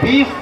20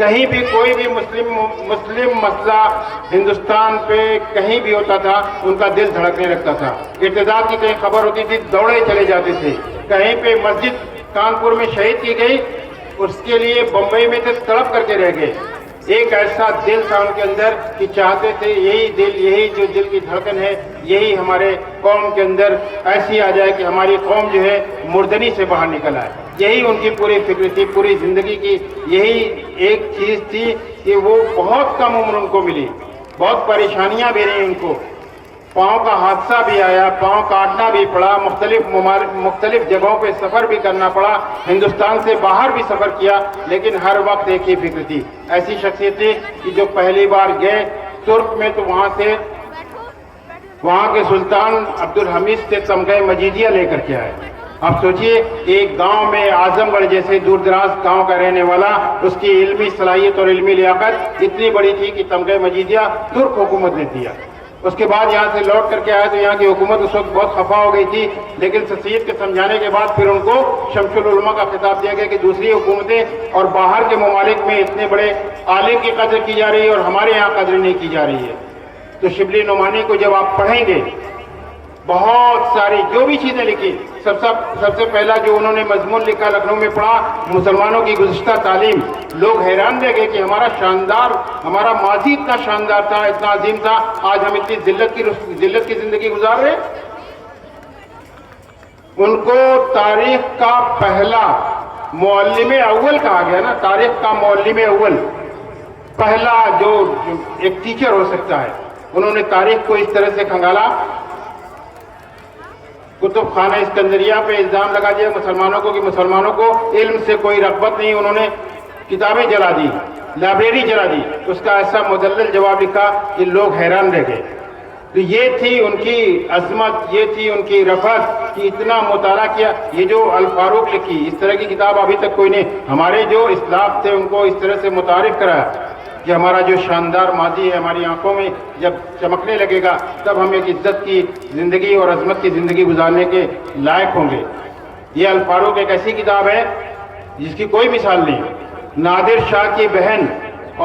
کہیں بھی کوئی بھی مسلم مسئلہ ہندوستان پہ کہیں بھی ہوتا تھا ان کا دل دھڑکنے لگتا تھا. ارتداد کی کہیں خبر ہوتی تھی دوڑے چلے جاتے تھے. کہیں پہ مسجد کانپور میں شہید کی گئی, اس کے لیے بمبئی میں سے تڑپ کر کے رہ گئے. ایک ایسا دل تھا ان کے اندر کہ چاہتے تھے یہی جو دل کی دھڑکن ہے یہی ہمارے قوم کے اندر ایسی آ جائے کہ ہماری قوم جو ہے مردنی سے باہر نکل آئے. یہی ان کی پوری فکر تھی, پوری زندگی کی یہی ایک چیز تھی کہ وہ بہت کم عمر ان کو ملی, بہت پریشانیاں بھی رہی ان کو, پاؤں کا حادثہ بھی آیا, پاؤں کاٹنا بھی پڑا, مختلف جگہوں پہ سفر بھی کرنا پڑا, ہندوستان سے باہر بھی سفر کیا, لیکن ہر وقت ایک ہی فکر تھی. ایسی شخصیت تھی کہ جو پہلی بار گئے ترک میں تو وہاں کے سلطان عبدالحمید سے تمغہ مجیدیہ لے کر کے آئے. اب سوچئے ایک گاؤں میں اعظم گڑھ جیسے دور دراز گاؤں کا رہنے والا, اس کی علمی صلاحیت اور علمی لیاقت اتنی بڑی تھی کہ تمغہ مجیدیہ ترک حکومت نے دیا. اس کے بعد یہاں سے لوٹ کر کے آیا تو یہاں کی حکومت اس وقت بہت خفا ہو گئی تھی, لیکن سید کے سمجھانے کے بعد پھر ان کو شمس العلماء کا خطاب دیا گیا کہ دوسری حکومتیں اور باہر کے ممالک میں اتنے بڑے عالم کی قدر کی جا رہی ہے اور ہمارے یہاں قدر نہیں کی جا رہی ہے. تو شبلی نعمانی کو جب آپ پڑھیں گے, بہت ساری جو بھی چیزیں لکھی, سب سے پہلا جو انہوں نے مضمون لکھا لکھنؤ میں پڑھا, مسلمانوں کی گزشتہ تعلیم. لوگ حیران رہ گئے کہ ہمارا ماضی اتنا شاندار تھا, اتنا عظیم تھا, آج ہم اتنی ذلت کی زندگی گزار رہے. ان کو تاریخ کا پہلا معلم اول کہا گیا نا, تاریخ کا معلم اول, پہلا جو ایک ٹیچر ہو سکتا ہے. انہوں نے تاریخ کو اس طرح سے کھنگالا, کتب خانہ اسکندریہ پہ الزام لگا دیا مسلمانوں کو کہ مسلمانوں کو علم سے کوئی رغبت نہیں, انہوں نے کتابیں جلا دی, لائبریری جلا دی. اس کا ایسا مدلل جواب لکھا کہ لوگ حیران رہ گئے. تو یہ تھی ان کی عظمت, یہ تھی ان کی رفعت کہ اتنا مطالعہ کیا. یہ جو الفاروق لکھی, اس طرح کی کتاب ابھی تک کوئی نہیں. ہمارے جو اسلاف تھے ان کو اس طرح سے متعارف کرایا کہ ہمارا جو شاندار ماضی ہے ہماری آنکھوں میں جب چمکنے لگے گا تب ہم ایک عزت کی زندگی اور عظمت کی زندگی گزارنے کے لائق ہوں گے. یہ الفاروق ایک ایسی کتاب ہے جس کی کوئی مثال نہیں. نادر شاہ کی بہن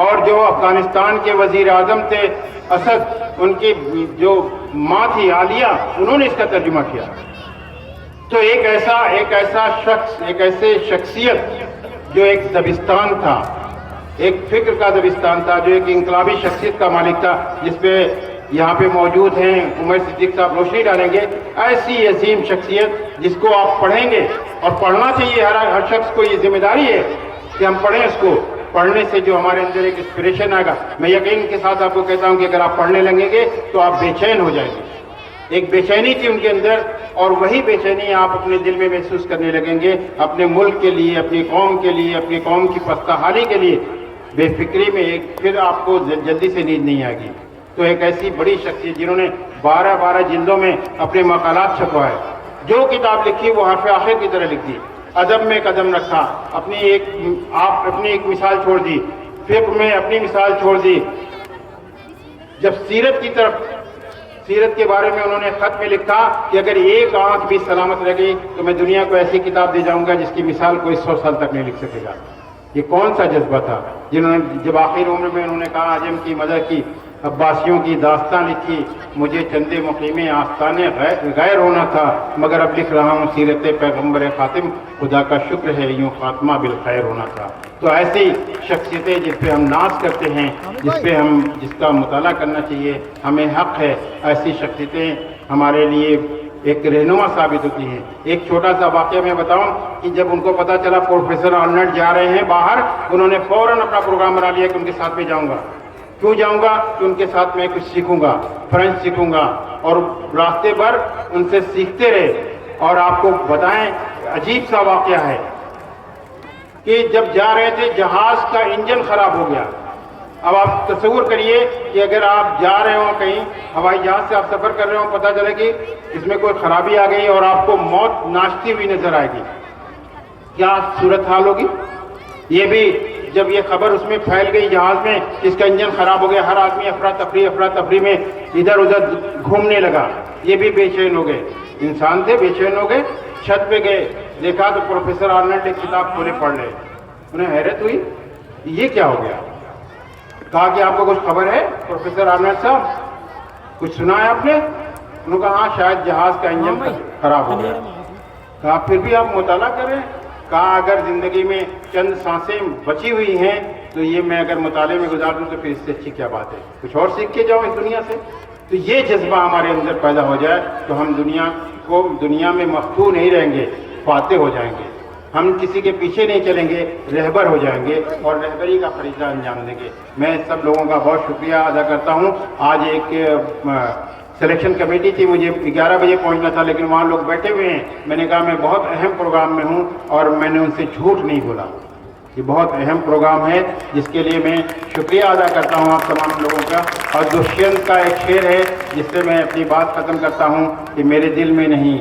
اور جو افغانستان کے وزیر اعظم تھے اسد, ان کی جو ماں تھی عالیہ, انہوں نے اس کا ترجمہ کیا. تو ایک ایسا شخص, ایک ایسے شخصیت جو ایک دبستان تھا, ایک فکر کا دبستان تھا, جو ایک انقلابی شخصیت کا مالک تھا, جس پہ یہاں پہ موجود ہیں عمر صدیق صاحب روشنی ڈالیں گے. ایسی عظیم شخصیت جس کو آپ پڑھیں گے, اور پڑھنا چاہیے ہر شخص کو, یہ ذمہ داری ہے کہ ہم پڑھیں. اس کو پڑھنے سے جو ہمارے اندر ایک انسپریشن آئے گا. میں یقین کے ساتھ آپ کو کہتا ہوں کہ اگر آپ پڑھنے لگیں گے تو آپ بے چین ہو جائیں گے. ایک بے چینی تھی ان کے اندر, اور وہی بے چینی آپ اپنے دل میں محسوس کرنے لگیں گے اپنے ملک کے لیے, اپنی قوم کے لیے, اپنی قوم کی پستہ حالی کے لیے. بے فکری میں پھر آپ کو جلدی سے نیند نہیں آئے گی. تو ایک ایسی بڑی شخصیت جنہوں نے 12 جلدوں میں اپنے مقالات چھپوائے, جو کتاب لکھی وہ حرف آخر کی طرح لکھی, ادب میں قدم رکھا, اپنی ایک مثال چھوڑ دی, فقہ میں اپنی مثال چھوڑ دی. جب سیرت کے بارے میں انہوں نے خط میں لکھا کہ اگر ایک آنکھ بھی سلامت رہ گئی تو میں دنیا کو ایسی کتاب دے جاؤں گا جس کی مثال کوئی 100 سال تک نہیں لکھ سکے گا. یہ کون سا جذبہ تھا جنہوں نے جب آخر عمر میں انہوں نے کہا عجم کی مدر کی, عباسیوں کی داستان لکھی, مجھے چند مقیم آستانے غیر ہونا تھا, مگر اب لکھ رہا ہوں سیرت پیغمبر خاتم, خدا کا شکر ہے یوں خاتمہ بالخیر ہونا تھا. تو ایسی شخصیتیں جس پہ ہم ناز کرتے ہیں, جس کا مطالعہ کرنا چاہیے, ہمیں حق ہے. ایسی شخصیتیں ہمارے لیے ایک رہنما ثابت ہوتی ہیں. ایک چھوٹا سا واقعہ میں بتاؤں کہ جب ان کو پتا چلا پروفیسر آرنلڈ جا رہے ہیں باہر, انہوں نے فوراً اپنا پروگرام بنا لیا کہ ان کے ساتھ میں جاؤں گا. کیوں جاؤں گا؟ کہ ان کے ساتھ میں کچھ سیکھوں گا, فرینچ سیکھوں گا, اور راستے پر ان سے سیکھتے رہے. اور آپ کو بتائیں عجیب سا واقعہ ہے کہ جب جا رہے تھے جہاز کا انجن خراب ہو گیا. اب آپ تصور کریے کہ اگر آپ جا رہے ہوں کہیں ہوائی جہاز سے آپ سفر کر رہے ہوں, پتہ چلے کہ اس میں کوئی خرابی آ گئی اور آپ کو موت ناشتی ہوئی نظر آئے گی, کیا صورتحال ہوگی؟ یہ بھی جب یہ خبر اس میں پھیل گئی جہاز میں اس کا انجن خراب ہو گیا, ہر آدمی افراتفری میں ادھر ادھر گھومنے لگا. یہ بھی بے چین ہو گئے, انسان تھے, بے چین ہو گئے. چھت پہ گئے, دیکھا تو پروفیسر آرنلڈ ایک کتاب کھولے پڑھ رہے. انہیں حیرت ہوئی, یہ کیا ہو گیا؟ کہا کہ آپ کو کچھ خبر ہے پروفیسر آرنلڈ صاحب، کچھ سنا ہے آپ نے؟ انہوں نے کہا ہاں شاید جہاز کا انجن خراب ہو گیا۔ کہا پھر بھی آپ مطالعہ کریں؟ کہا اگر زندگی میں چند سانسیں بچی ہوئی ہیں تو یہ میں اگر مطالعے میں گزار دوں تو پھر اس سے اچھی کیا بات ہے، کچھ اور سیکھ کے جاؤ اس دنیا سے۔ تو یہ جذبہ ہمارے اندر پیدا ہو جائے تو ہم دنیا میں مخدوع نہیں رہیں گے، فاتح ہو جائیں گے۔ ہم کسی کے پیچھے نہیں چلیں گے، رہبر ہو جائیں گے اور رہبری کا فریضہ انجام دیں گے۔ میں سب لوگوں کا بہت شکریہ ادا کرتا ہوں۔ آج ایک سلیکشن کمیٹی تھی، مجھے 11 بجے پہنچنا تھا لیکن وہاں لوگ بیٹھے ہوئے ہیں۔ میں نے کہا میں بہت اہم پروگرام میں ہوں اور میں نے ان سے جھوٹ نہیں بولا۔ یہ بہت اہم پروگرام ہے جس کے لیے میں شکریہ ادا کرتا ہوں آپ تمام لوگوں کا۔ اور دشینت کا ایک شعر ہے جس سے میں اپنی بات ختم کرتا ہوں کہ میرے دل میں نہیں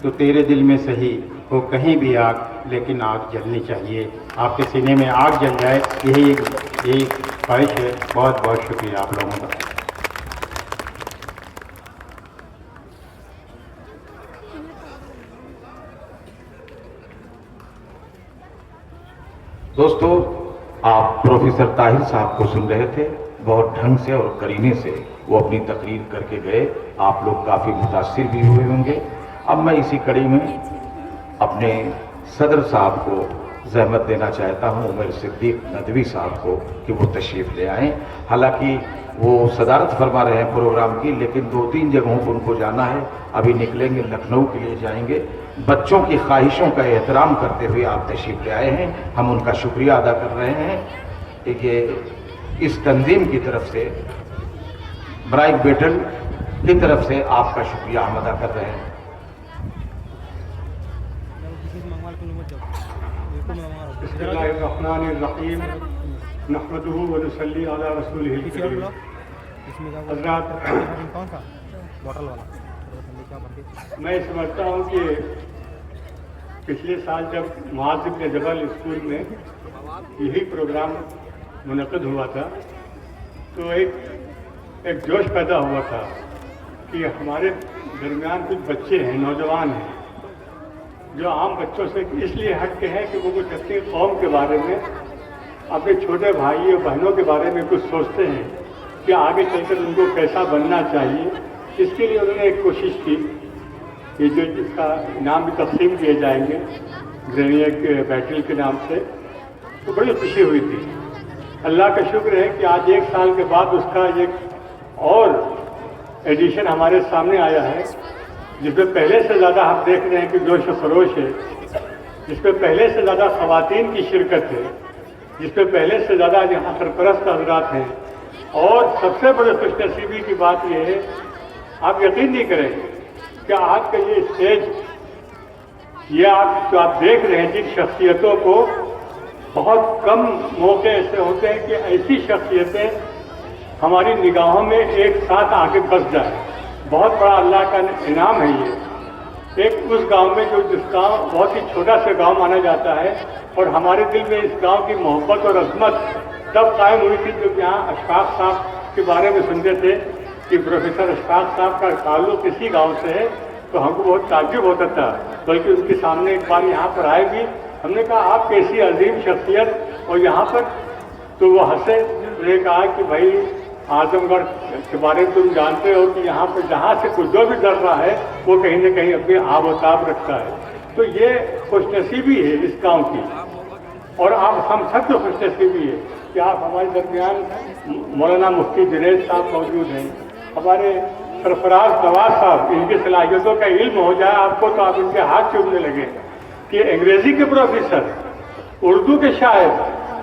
تو تیرے دل میں صحیح ہو کہیں بھی آگ، لیکن آگ جلنی چاہیے۔ آپ کے سینے میں آگ جل جائے، یہی خواہش ہے۔ بہت بہت شکریہ آپ لوگوں کا۔ دوستو، آپ پروفیسر طاہر صاحب کو سن رہے تھے، بہت ڈھنگ سے اور کرینے سے وہ اپنی تقریر کر کے گئے۔ آپ لوگ کافی متاثر بھی ہوئے ہوں گے۔ اب میں اسی کڑی میں اپنے صدر صاحب کو زحمت دینا چاہتا ہوں، عمر صدیق ندوی صاحب کو، کہ وہ تشریف لے آئیں۔ حالانکہ وہ صدارت فرما رہے ہیں پروگرام کی، لیکن 2-3 جگہوں پر ان کو جانا ہے۔ ابھی نکلیں گے، لکھنؤ کے لیے جائیں گے۔ بچوں کی خواہشوں کا احترام کرتے ہوئے آپ تشریف لے آئے ہیں، ہم ان کا شکریہ ادا کر رہے ہیں کہ اس تنظیم کی طرف سے، برائک بیٹل کی طرف سے آپ کا شکریہ ہم ادا کر رہے ہیں۔ بسم اللہ الرحمن الرحیم، نحمدہ ونصلی علی رسولہ الکریم۔ حضرات، میں سمجھتا ہوں کہ پچھلے سال جب معاذ بن جبل اسکول میں یہی پروگرام منعقد ہوا تھا تو ایک جوش پیدا ہوا تھا کہ ہمارے درمیان کچھ بچے ہیں، نوجوان ہیں، جو عام بچوں سے اس لیے ہٹ کے ہیں کہ وہ کچھ اپنی قوم کے بارے میں، اپنے چھوٹے بھائی اور بہنوں کے بارے میں کچھ سوچتے ہیں کہ آگے چل کر ان کو کیسا بننا چاہیے۔ اس کے لیے انہوں نے ایک کوشش کی کہ جس کا انعام بھی تقسیم کیے جائیں گے برینیک بیٹل کے نام سے، تو بڑی خوشی ہوئی تھی۔ اللہ کا شکر ہے کہ آج 1 سال کے بعد اس کا ایک اور ایڈیشن ہمارے سامنے آیا ہے، جس میں پہلے سے زیادہ ہم دیکھ رہے ہیں کہ جوش و خروش ہے، جس میں پہلے سے زیادہ خواتین کی شرکت ہے، جس میں پہلے سے زیادہ یہاں سرپرست حضرات ہیں۔ اور سب سے بڑی خوش نصیبی کی بات یہ ہے، آپ یقین نہیں کریں کہ آج کا یہ اسٹیج، یہ جو آپ دیکھ رہے ہیں، جن شخصیتوں کو بہت کم موقع ایسے ہوتے ہیں کہ ایسی شخصیتیں ہماری نگاہوں میں ایک ساتھ آ کے بس جائیں۔ بہت بڑا اللہ کا انعام ہے یہ۔ ایک اس گاؤں میں جس گاؤں بہت ہی چھوٹا سا گاؤں مانا جاتا ہے، اور ہمارے دل میں اس گاؤں کی محبت اور عظمت تب قائم ہوئی تھی جب یہاں اشفاق صاحب کے بارے میں سنتے تھے کہ پروفیسر اشفاق صاحب کا تعلق اسی گاؤں سے ہے، تو ہم کو بہت تعجب ہوتا تھا۔ بلکہ ان کے سامنے ایک بار یہاں پر آئے بھی، ہم نے کہا آپ کیسی عظیم شخصیت اور یہاں پر، تو وہ ہنسے، انہوں نے کہا کہ بھائی اعظم گڑھ کے بارے میں تم جانتے ہو کہ یہاں پہ جہاں سے کچھ جو بھی ڈر رہا ہے وہ کہیں نہ کہیں اپنے آب و تاب رکھتا ہے۔ تو یہ خوش نصیبی ہے اس گاؤں کی، اور آپ ہم سب کو خوش نصیبی ہے کہ آپ ہمارے درمیان مولانا مفتی جنید صاحب موجود ہیں، ہمارے سرفراز نواز صاحب، ان کی صلاحیتوں کا علم ہو جائے آپ کو تو آپ ان کے ہاتھ چومنے لگے کہ انگریزی کے پروفیسر، اردو کے شاعر،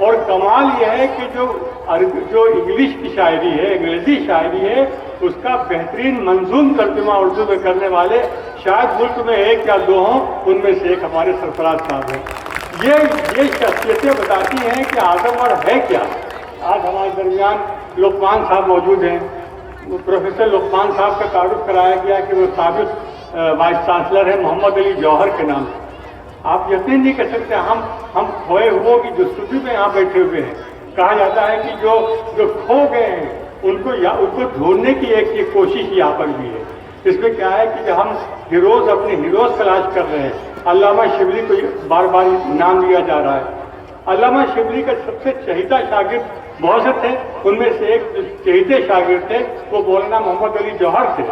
اور کمال یہ ہے کہ جو انگلش کی شاعری ہے، انگریزی شاعری ہے، اس کا بہترین منظوم ترجمہ اردو میں کرنے والے شاید ملک میں 1 یا 2 ہوں، ان میں سے ایک ہمارے سرفراز صاحب ہیں۔ یہ شخصیتیں بتاتی ہیں کہ اعظم گڑھ ہے کیا۔ آج ہمارے درمیان لقمان صاحب موجود ہیں، پروفیسر لقمان صاحب کا تعارف کرایا گیا کہ وہ سابق وائس چانسلر ہیں محمد علی جوہر کے نام سے۔ آپ یقین نہیں کر سکتے، ہم کھوئے ہوئوں کی جستجو میں یہاں بیٹھے ہوئے ہیں۔ کہا جاتا ہے کہ جو کھو گئے ہیں ان کو ڈھونڈنے کی ایک کوشش یہاں پر بھی ہے۔ اس میں کیا ہے کہ ہم اپنے ہیروز تلاش کر رہے ہیں۔ علامہ شبلی کو بار بار نام دیا جا رہا ہے، علامہ شبلی کا سب سے چہیتا شاگرد بہت سے تھے، ان میں سے ایک چہیتے شاگرد تھے وہ مولانا محمد علی جوہر تھے۔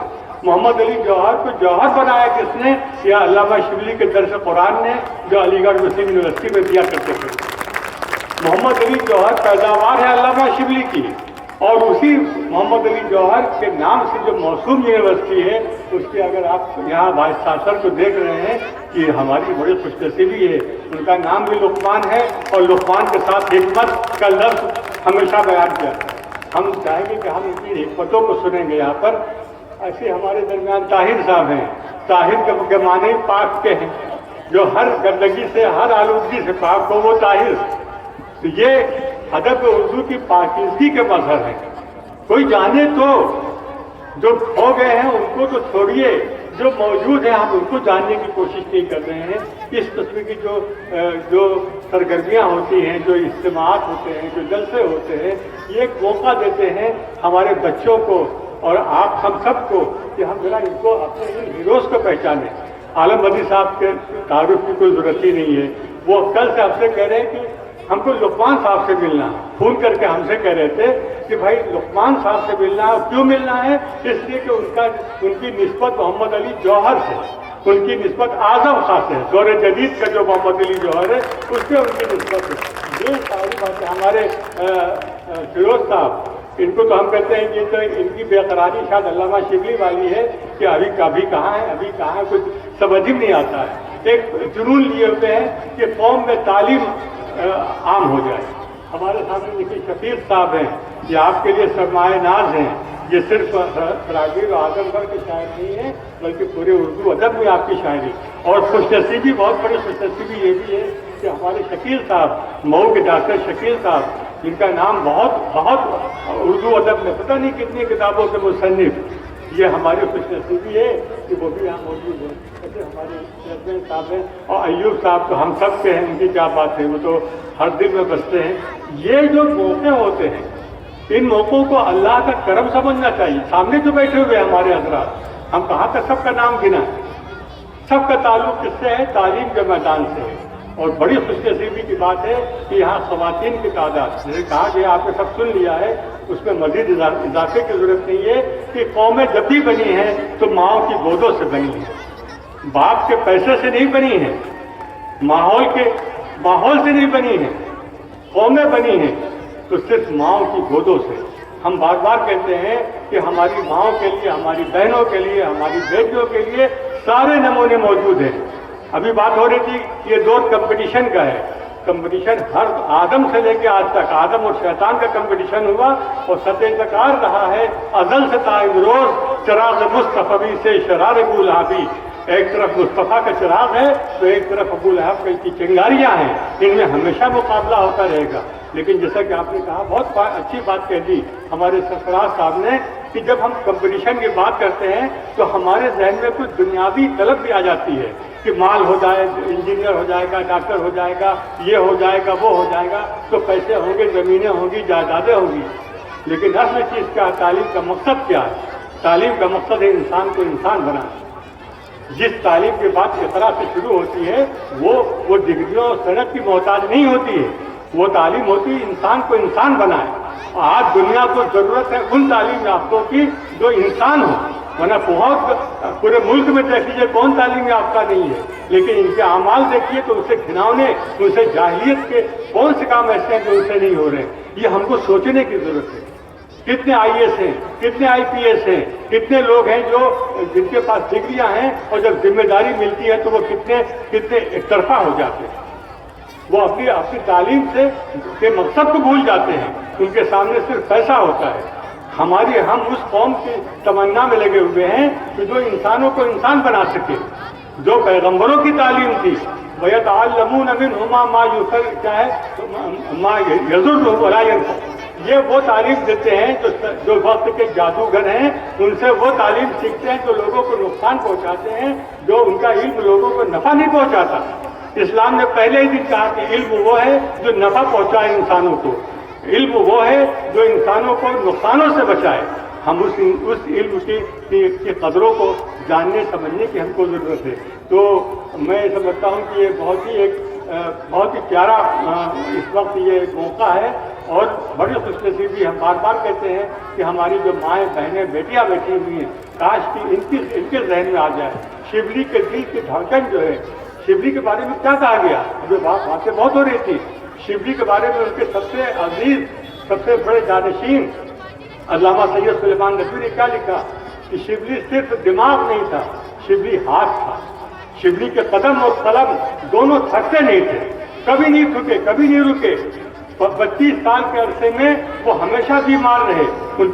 محمد علی جوہر کو جوہر بنایا کس نے؟ یا علامہ شبلی کے درس قرآن نے، جو علی گڑھ مسلم یونیورسٹی میں دیا کرتے تھے۔ محمد علی جوہر پیداوار ہے علامہ شبلی کی، اور اسی محمد علی جوہر کے نام سے جو موسوم یونیورسٹی ہے، اس کے اگر آپ یہاں وائس چانسلر کو دیکھ رہے ہیں کہ ہماری بڑی خوش نصیبی ہے، ان کا نام بھی لقمان ہے، اور لقمان کے ساتھ حکمت کا لفظ ہمیشہ بیان کیا ہے۔ ہم چاہیں گے کہ ہم ان کی حکمتوں کو سنیں گے یہاں پر۔ ایسے ہمارے درمیان طاہر صاحب ہیں، طاہر کے معنی پاک کے ہیں، جو ہر گندگی سے، ہر آلودگی سے پاک ہو، وہ طاہر۔ یہ ادب اردو کی پاکیزگی کے مظہر ہیں۔ کوئی جانے تو جو کھو گئے ہیں ان کو تو چھوڑیے، جو موجود ہیں ہم ان کو جاننے کی کوشش نہیں کر رہے ہیں۔ اس قسم کی جو سرگرمیاں ہوتی ہیں، جو اجتماعات ہوتے ہیں، جو جلسے ہوتے ہیں، یہ ایک موقع دیتے ہیں ہمارے بچوں کو اور آپ ہم سب کو کہ ہم ذرا ان کو اپنے ان ہیروز کو پہچانیں۔ عالم بدی صاحب کے تعارف کی کوئی ضرورت ہی نہیں ہے، وہ کل سے ہم سے کہہ رہے ہیں کہ ہم کو لقمان صاحب سے ملنا، فون کر کے ہم سے کہہ رہے تھے کہ بھائی لقمان صاحب سے ملنا ہے۔ کیوں ملنا ہے؟ اس لیے کہ ان کی نسبت محمد علی جوہر سے، ان کی نسبت اعظم خاں سے، دور جدید کا جو محمد علی جوہر ہے اس سے ان کی نسبت ہے۔ یہ ساری باتیں ہمارے فیروز صاحب، ان کو تو ہم کہتے ہیں کہ تو ان کی بے قراری شاید علامہ شبلی والی ہے کہ ابھی کہاں ہے، ابھی کہاں ہے، کچھ سمجھ ہی نہیں آتا ہے۔ ایک جنون لیے ہوتے ہیں کہ قوم میں تعلیم عام ہو جائے۔ ہمارے سامنے دیکھیے شفیق صاحب ہیں، یہ آپ کے لیے سرمایہ ناز ہیں۔ یہ صرف فراغیر و اعظم گڑھ کے شاعر نہیں ہیں بلکہ پورے اردو ادب میں آپ کی شاعری، اور خوش نصیبی، بہت بڑی خوش نصیبی یہ بھی ہے کہ ہمارے شکیل صاحب، مئو کے ڈاکٹر شکیل صاحب، جن کا نام بہت اردو ادب میں پتہ نہیں کتنی کتابوں کے مصنف، یہ ہماری خوش نصیبی ہے کہ وہ بھی یہاں موجود ہیں۔ ایسے ہمارے چیئرمین صاحب ہیں، اور ایوب صاحب تو ہم سب کے ہیں، ان کی کیا بات ہے، وہ تو ہر دل میں بستے ہیں۔ یہ جو موقع ہوتے ہیں، ان موقعوں کو اللہ کا کرم سمجھنا چاہیے۔ سامنے جو بیٹھے ہوئے ہمارے حضرات، ہم کہاں تک سب کا نام گنا ہے، سب کا تعلق کس سے ہے؟ تعلیم کے میدان سے ہے۔ اور بڑی خوش نصیبی کی بات ہے کہ یہاں خواتین کی تعداد، جیسے کہا گیا، آپ نے سب سن لیا ہے، اس میں مزید اضافے کی ضرورت نہیں ہے کہ قومیں جب بھی بنی ہیں تو ماؤں کی گودوں سے بنی ہیں، باپ کے پیسے سے نہیں بنی ہیں، ماحول سے نہیں بنی ہیں۔ قومیں بنی ہیں تو صرف ماؤں کی گودوں سے۔ ہم بار بار کہتے ہیں کہ ہماری ماؤں کے لیے، ہماری بہنوں کے لیے، ہماری بیٹیوں کے لیے سارے نمونے موجود ہیں۔ ابھی بات ہو رہی تھی، یہ دور کمپٹیشن کا ہے۔ کمپٹیشن ہر آدم سے لے کے آج تک، آدم اور شیطان کا کمپٹیشن ہوا، اور سطح تکار رہا ہے ازل سے تا امروز، چراغ مصطفی سے شرار ابو لہبی۔ ایک طرف مصطفیٰ کا چراغ ہے تو ایک طرف ابو لہب کی چنگاریاں ہیں، ان میں ہمیشہ مقابلہ ہوتا رہے گا۔ لیکن جیسا کہ آپ نے کہا، بہت اچھی بات کہہ دی ہمارے سرفراز صاحب نے کہ جب ہم کمپٹیشن کی بات کرتے ہیں تو ہمارے ذہن میں کچھ دنیاوی طلب بھی آ جاتی ہے کہ مال ہو جائے، انجینئر ہو جائے گا، ڈاکٹر ہو جائے گا، یہ ہو جائے گا، وہ ہو جائے گا، تو پیسے ہوں گے، زمینیں ہوں گی، جائیدادیں ہوں گی۔ لیکن اصل چیز کیا، تعلیم کا مقصد کیا ہے؟ تعلیم کا مقصد ہے انسان کو انسان بنانا۔ جس تعلیم کے بعد اقرا سے شروع ہوتی ہے وہ ڈگریوں اور صنعت کی محتاج نہیں ہوتی ہے، وہ تعلیم ہوتی ہے انسان کو انسان بنائے۔ آج دنیا کو ضرورت ہے ان تعلیم یافتوں کی جو انسان ہو، ورنہ بہت پورے ملک میں دیکھ لیجیے کون تعلیم یافتہ نہیں ہے، لیکن ان کے اعمال دیکھیے تو ان سے گھناؤنے، ان سے جاہلیت کے کون سے کام ایسے ہیں جو ان سے نہیں ہو رہے۔ یہ ہم کو سوچنے کی ضرورت ہے۔ کتنے آئی ایس ہیں، کتنے آئی پی ایس ہیں، کتنے لوگ ہیں جن کے پاس ڈگریاں ہیں، اور جب ذمہ داری ملتی ہے تو وہ کتنے ایک طرفہ ہو جاتے ہیں، وہ اپنی تعلیم کے مقصد کو بھول جاتے ہیں، ان کے سامنے صرف پیسہ ہوتا ہے۔ ہم اس قوم کی تمنا میں لگے ہوئے ہیں کہ جو انسانوں کو انسان بنا سکے، جو پیغمبروں کی تعلیم تھی، وَيَتَعَلَّمُونَ مِنْهُمَا مَا يَضُرُّهُمْ وَلَا يَنفَعُهُمْ۔ یہ وہ تعلیم دیتے ہیں جو وقت کے جادوگر ہیں، ان سے وہ تعلیم سیکھتے ہیں جو لوگوں کو نقصان پہنچاتے ہیں، جو ان کا علم لوگوں کو نفع نہیں پہنچاتا۔ اسلام نے پہلے ہی دن کہا کہ علم وہ ہے جو نفع پہنچائے انسانوں کو، علم وہ ہے جو انسانوں کو نقصانوں سے بچائے۔ ہم اس علم کی قدروں کو جاننے سمجھنے کی ہم کو ضرورت ہے۔ تو میں سمجھتا ہوں کہ یہ بہت ہی ایک بہت ہی پیارا اس وقت یہ موقع ہے اور بڑی خوش نصیبی ہم بار بار کہتے ہیں کہ ہماری جو مائیں بہنیں بیٹیاں بیٹھی ہوئی ہیں کاش کی ان کے ذہن میں آ جائے شبلی کے دل کی دھڑکن جو ہے شبلی کے بارے میں کیا کہا گیا. جو باتیں بہت ہو رہی تھی شبلی کے بارے میں ان کے سب سے عزیز سب سے بڑے جانشین علامہ سید سلیمان ندوی نے کیا لکھا کہ شبلی صرف دماغ نہیں تھا شبلی ہاتھ تھا. شبلی کے قدم اور قلم دونوں تھکتے نہیں تھے کبھی نہیں تھکے کبھی نہیں رکے. 32 سال کے عرصے میں وہ ہمیشہ بیمار رہے. ان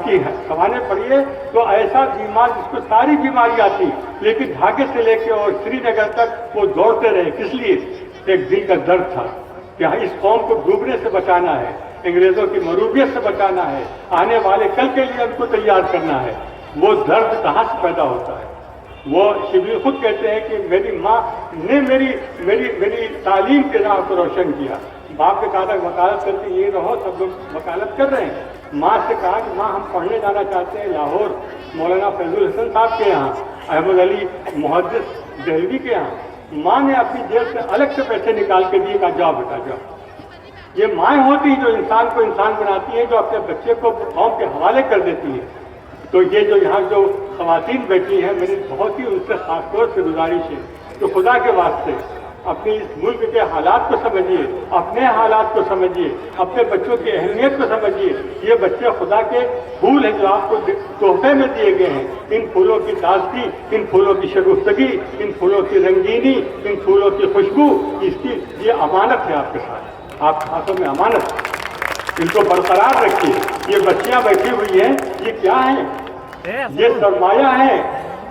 کی سوانے پڑھیے تو ایسا بیمار جس کو ساری بیماریاں تھی لیکن ڈھاکے سے لے کے اور سری نگر تک وہ دوڑتے رہے. کس لیے؟ ایک دل کا درد تھا کہ اس قوم کو ڈوبنے سے بچانا ہے انگریزوں کی مروبیت سے بچانا ہے آنے والے کل کے لیے ان کو تیار کرنا ہے. وہ درد کہاں سے پیدا ہوتا ہے؟ وہ شبلی خود کہتے ہیں کہ میری ماں نے میری تعلیم کے راہ کو روشن کیا. باپ نے کہا تھا وکالت کر کے یہ رہو سب لوگ وکالت کر رہے ہیں. ماں سے کہا کہ ماں ہم پڑھنے جانا چاہتے ہیں لاہور مولانا فیض الحسن صاحب کے یہاں احمد علی محدث دہلوی کے یہاں. ماں نے اپنی جیب سے الگ سے پیسے نکال کے دیے کہا جاؤ بیٹا جاؤ. یہ مائیں ہوتی ہیں جو انسان کو انسان بناتی ہیں جو اپنے بچے کو قوم کے حوالے کر دیتی ہیں. تو یہ جو یہاں جو خواتین بیٹھی ہیں میری بہت ہی ان سے خاص طور سے گزارش ہے کہ خدا کے واسطے اپنی اس ملک کے حالات کو سمجھیے اپنے حالات کو سمجھیے اپنے بچوں کی اہمیت کو سمجھیے. یہ بچے خدا کے پھول ہیں جو آپ کو تحفے میں دیے گئے ہیں. ان پھولوں کی تازگی ان پھولوں کی شگفتگی ان پھولوں کی رنگینی ان پھولوں کی خوشبو اس کی یہ امانت ہے آپ کے ساتھ آپ کے ہاتھوں میں امانت ہے. ان کو برقرار رکھیے. یہ بچیاں بیٹھی ہوئی ہیں یہ کیا ہیں؟ یہ سرمایہ ہے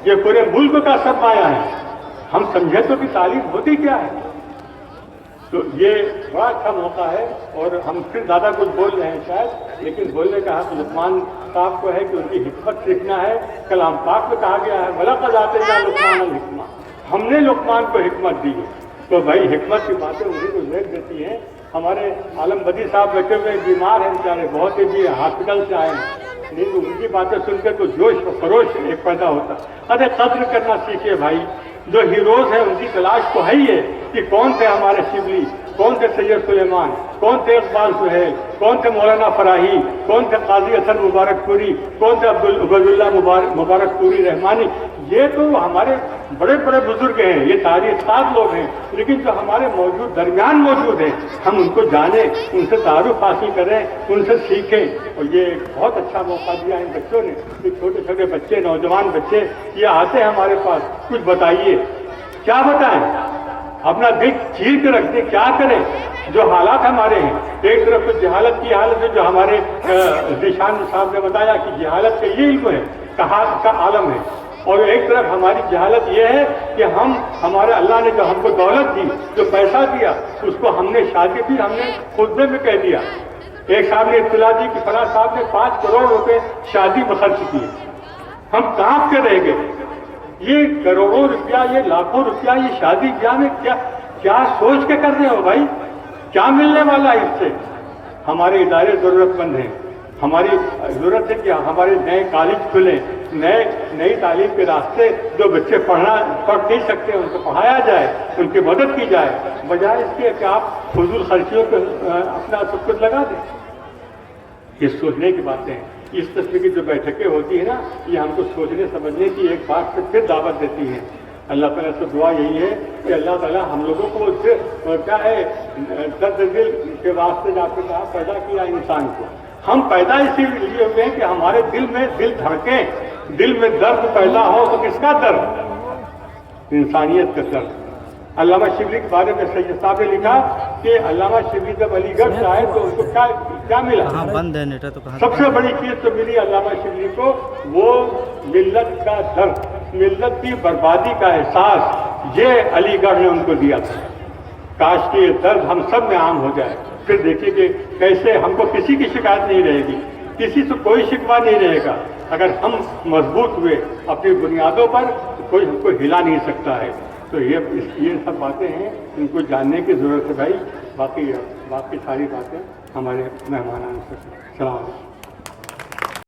یہ پورے ملک کا سرمایہ ہے. ہم سمجھیں تو کہ تعلیم ہوتی کیا ہے. تو یہ بڑا اچھا موقع ہے اور ہم پھر زیادہ کچھ بول رہے ہیں شاید لیکن بولنے کا حق لقمان صاحب کو ہے کہ ان کی حکمت سیکھنا ہے. کلام پاک میں کہا گیا ہے وَلَقَدْ آتَيْنَا لُقْمَانَ الْحِکْمَةَ. ہم نے لقمان کو حکمت دی ہے. تو بھائی حکمت کی باتیں انہیں کو زیر دیتی ہیں. ہمارے عالم بدی صاحب بیٹھے ہوئے بیمار ہیں بیچارے بہت ہی ہاسپٹل سے آئے ہیں نہیں تو ان کی باتیں سن کے تو جوش و خروش ایک پیدا ہوتا. ارے قدر کرنا سیکھے بھائی. جو ہیروز ہیں ان کی تلاش تو ہے ہی ہے کہ کون تھے ہمارے شبلی کون تھے سید سلیمان کون تھے اقبال سہیل کون تھے مولانا فراہی کون تھے قاضی حسن مبارک پوری کون تھے عبد اللہ مبارک پوری رحمانی. یہ تو ہمارے بڑے بڑے بزرگ ہیں یہ تاریخ ساز لوگ ہیں لیکن جو ہمارے موجود درمیان موجود ہیں ہم ان کو جانیں ان سے تعارف حاصل کریں ان سے سیکھیں. اور یہ بہت اچھا موقع دیا ان بچوں نے کہ چھوٹے چھوٹے بچے نوجوان بچے یہ آتے ہیں ہمارے پاس کچھ بتائیے کیا بتائیں اپنا دل چیر کے رکھ دیں کیا کریں. جو حالات ہمارے ہیں ایک طرف تو جہالت کی حالت ہے جو ہمارے ذیشان صاحب نے بتایا کہ جہالت کا یہ علم ہے کہاں کا عالم ہے اور ایک طرف ہماری جہالت یہ ہے کہ ہمارے اللہ نے جو ہم کو دولت دی جو پیسہ دیا اس کو ہم نے شادی بھی ہم نے خطبے میں کہہ دیا. ایک صاحب نے اطلاع دی کہ فلاں صاحب نے 5 کروڑ روپے شادی میں خرچ کیے. ہم کانپ کے رہ گئے. یہ کروڑوں روپیہ یہ لاکھوں روپیہ یہ شادی بیاہ میں کیا سوچ کے کر رہے ہو بھائی کیا ملنے والا ہے اس سے. ہمارے ادارے ضرورت مند ہیں. ہماری ضرورت ہے کہ ہمارے نئے کالج کھلیں نئی تعلیم کے راستے جو بچے پڑھ نہیں سکتے ان کو پڑھایا جائے ان کی مدد کی جائے بجائے اس کے کہ آپ فضول خرچیوں پہ اپنا سب کچھ لگا دیں. یہ سوچنے کی باتیں ہیں. اس قسم کی جو بیٹھکیں ہوتی ہیں نا یہ ہم کو سوچنے سمجھنے کی ایک بات سے پھر دعوت دیتی ہیں. اللہ تعالیٰ سے دعا یہی ہے کہ اللہ تعالیٰ ہم لوگوں کو کیا ہے درد دل کے واسطے جا کے کہا پیدا کیا انسان کو. ہم پیدا اسی لیے ہوئے ہیں کہ ہمارے دل میں دل دھڑکیں دل میں درد پیدا ہو تو کس کا درد انسانیت کا درد. علامہ شبلی کے بارے میں سید صاحب نے لکھا کہ علامہ شبلی جب علی گڑھ سے آئے تو ان کو کیا ملا سب سے بڑی چیز تو ملی علامہ شبلی کو وہ ملت کا درد ملت کی بربادی کا احساس یہ علی گڑھ نے ان کو دیا تھا. کاش کہ یہ درد ہم سب میں عام ہو جائے. پھر دیکھیے کہ کیسے ہم کو کسی کی شکایت نہیں رہے گی کسی سے کوئی شکوہ نہیں رہے گا. اگر ہم مضبوط ہوئے اپنی بنیادوں پر تو کوئی ہم کو ہلا نہیں سکتا ہے. تو یہ سب باتیں ہیں ان کو جاننے کی ضرورت ہے بھائی. باقی ساری باتیں ہمارے مہمانان سے. السلام علیکم.